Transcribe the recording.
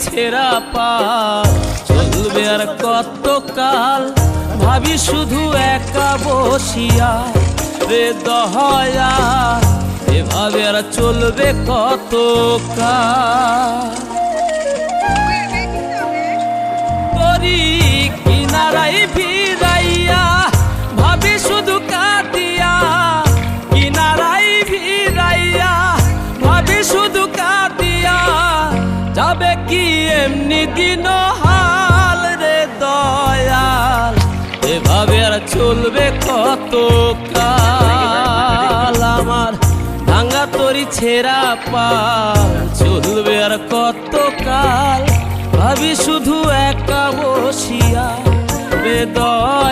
ছেঁড়া পাল চলবে আর কত কাল ভাবি শুধু একা বসিয়া রে দহয়া এভাবে আর চলবে কত কাল তরি কিনারাই ভিড়াইয়া ভাবি শুধু কাঁদিয়া কিনারাই ভিড়াইয়া ভাবি শুধু কাঁদিয়া যাবে কি এমনি দিন হাল রে দয়াল এভাবে আর চলবে কত কাল আমার ভাঙা তরি ছেঁড়া পাল চলবে আর কত কাল ভাবি শুধু একা বসিয়া রে দয়াল